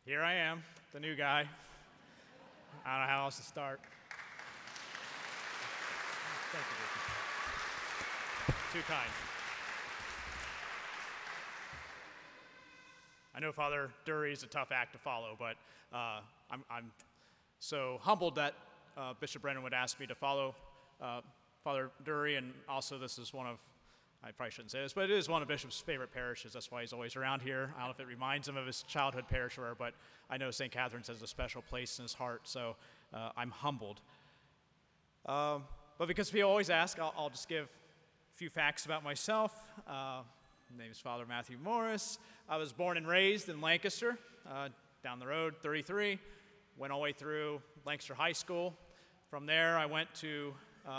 Here I am, the new guy. I don't know how else to start. Thank you, Deacon. Too kind. I know Father Dury is a tough act to follow, but I'm so humbled that Bishop Brennan would ask me to follow Father Dury, and also this is one of, I probably shouldn't say this, but it is one of Bishop's favorite parishes. That's why he's always around here. I don't know if it reminds him of his childhood parish or whatever, but I know St. Catherine's has a special place in his heart, so I'm humbled. But because people always ask, I'll just give a few facts about myself. My name is Father Matthew Morris. I was born and raised in Lancaster, down the road, 33. Went all the way through Lancaster High School. From there, I went to,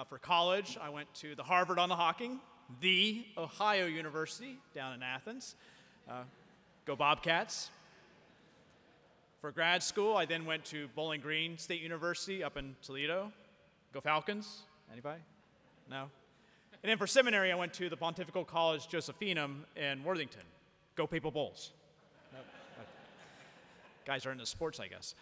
for college, I went to the Harvard on the Hocking, the Ohio University down in Athens. Go Bobcats. For grad school, I then went to Bowling Green State University up in Toledo. Go Falcons. Anybody? No? And then for seminary, I went to the Pontifical College Josephinum in Worthington. Go Papal Bulls. Nope. Guys are into sports, I guess.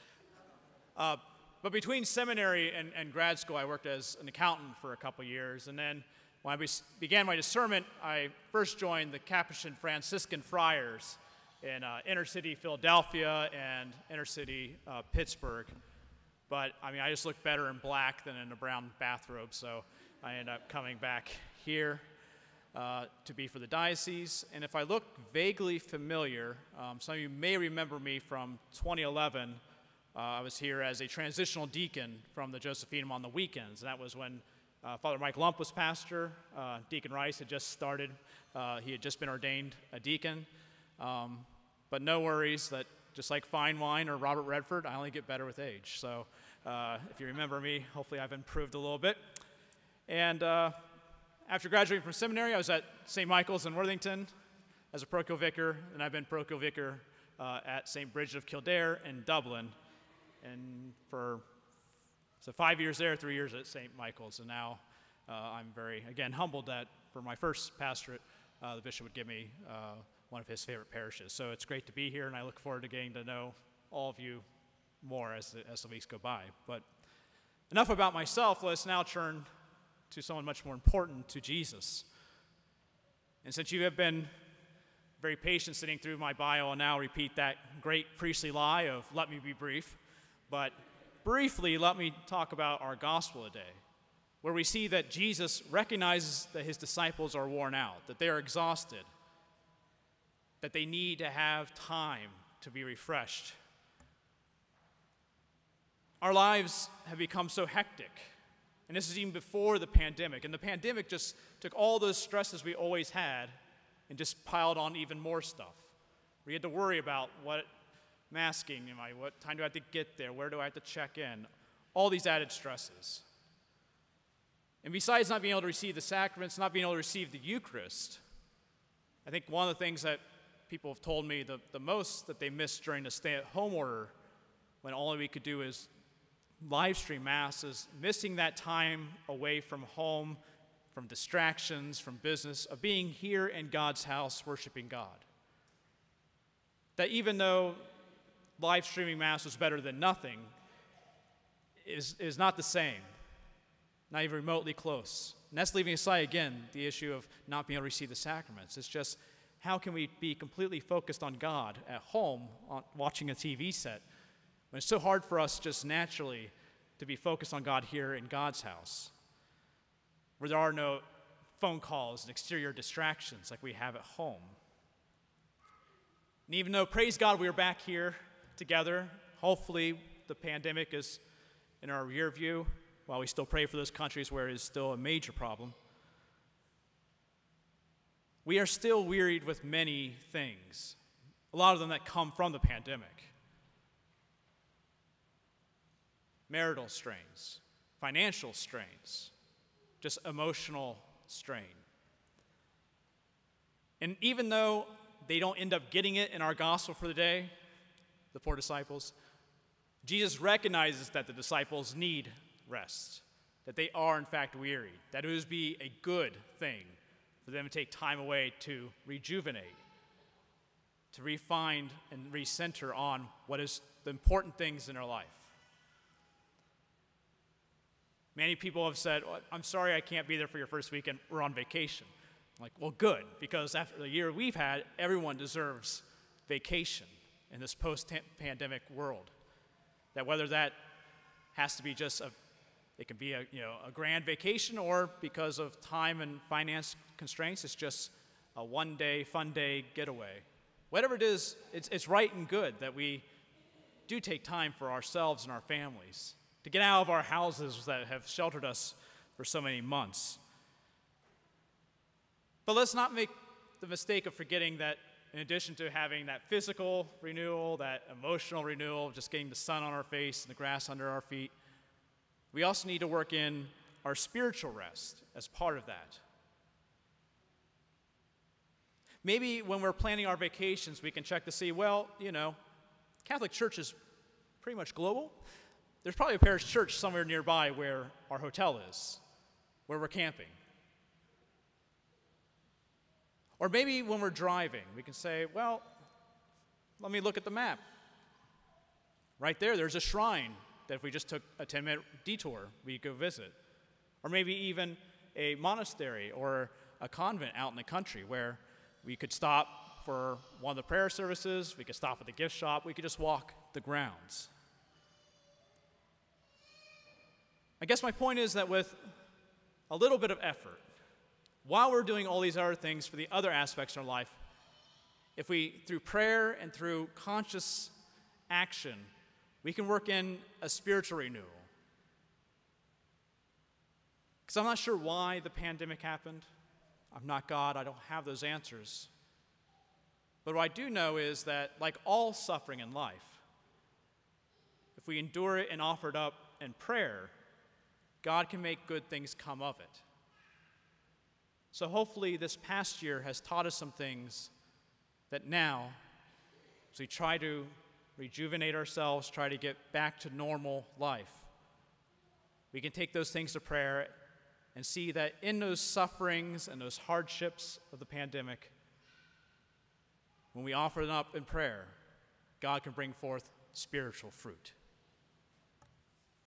But between seminary and grad school, I worked as an accountant for a couple years. And then when I began my discernment, I first joined the Capuchin Franciscan Friars in inner city Philadelphia and inner city Pittsburgh. But I mean, I just look better in black than in a brown bathrobe, so I ended up coming back here to be for the diocese. And if I look vaguely familiar, some of you may remember me from 2011. I was here as a transitional deacon from the Josephinum on the weekends. And that was when Father Mike Lump was pastor. Deacon Rice had just started. He had just been ordained a deacon. But no worries that just like fine wine or Robert Redford, I only get better with age. So if you remember me, hopefully I've improved a little bit. And after graduating from seminary, I was at St. Michael's in Worthington as a parochial vicar, and I've been parochial vicar at St. Bridget of Kildare in Dublin. And so 5 years there, 3 years at St. Michael's, and now I'm very, again, humbled that for my first pastorate, the bishop would give me one of his favorite parishes. So it's great to be here, and I look forward to getting to know all of you more as the weeks go by. But enough about myself. Let us now turn to someone much more important, to Jesus. And since you have been very patient sitting through my bio, I'll now repeat that great priestly lie of let me be brief. But briefly, let me talk about our gospel today, where we see that Jesus recognizes that his disciples are worn out, that they are exhausted, that they need to have time to be refreshed. Our lives have become so hectic, and this is even before the pandemic, and the pandemic just took all those stresses we always had and just piled on even more stuff. We had to worry about what masking, what time do I have to get there, where do I have to check in, all these added stresses. And besides not being able to receive the sacraments, not being able to receive the Eucharist, I think one of the things that people have told me the most that they missed during the stay-at-home order, when all we could do is live stream Mass, is missing that time away from home, from distractions, from business, of being here in God's house worshiping God. That even though live streaming Mass was better than nothing, is not the same, not even remotely close. And that's leaving aside, again, the issue of not being able to receive the sacraments. It's just, how can we be completely focused on God at home, watching a TV set, when it's so hard for us just naturally to be focused on God here in God's house, where there are no phone calls and exterior distractions like we have at home. And even though, praise God, we are back here together, hopefully the pandemic is in our rear view, while we still pray for those countries where it is still a major problem, we are still wearied with many things, a lot of them that come from the pandemic. Marital strains, financial strains, just emotional strain. And even though they don't end up getting it in our gospel for the day, the poor disciples, Jesus recognizes that the disciples need rest, that they are in fact weary, that it would be a good thing for them to take time away to rejuvenate, to refine and recenter on what is the important things in our life. Many people have said, well, I'm sorry I can't be there for your first weekend. We're on vacation. I'm like, well, good, because after the year we've had, everyone deserves vacation in this post-pandemic world. That whether that has to be just it can be a grand vacation, or because of time and finance constraints, it's just a one-day, fun-day getaway. Whatever it is, it's right and good that we do take time for ourselves and our families, to get out of our houses that have sheltered us for so many months. But let's not make the mistake of forgetting that in addition to having that physical renewal, that emotional renewal, just getting the sun on our face and the grass under our feet, we also need to work in our spiritual rest as part of that. Maybe when we're planning our vacations, we can check to see, well, Catholic Church is pretty much global. There's probably a parish church somewhere nearby where our hotel is, where we're camping. Or maybe when we're driving, we can say, well, let me look at the map. Right there's a shrine that if we just took a 10-minute detour, we could go visit. Or maybe even a monastery or a convent out in the country where we could stop for one of the prayer services, we could stop at the gift shop, we could just walk the grounds. I guess my point is that with a little bit of effort, while we're doing all these other things for the other aspects of our life, if we, through prayer and through conscious action, we can work in a spiritual renewal. Because I'm not sure why the pandemic happened. I'm not God, I don't have those answers. But what I do know is that, like all suffering in life, if we endure it and offer it up in prayer, God can make good things come of it. So hopefully this past year has taught us some things that now, as we try to rejuvenate ourselves, try to get back to normal life, we can take those things to prayer and see that in those sufferings and those hardships of the pandemic, when we offer them up in prayer, God can bring forth spiritual fruit.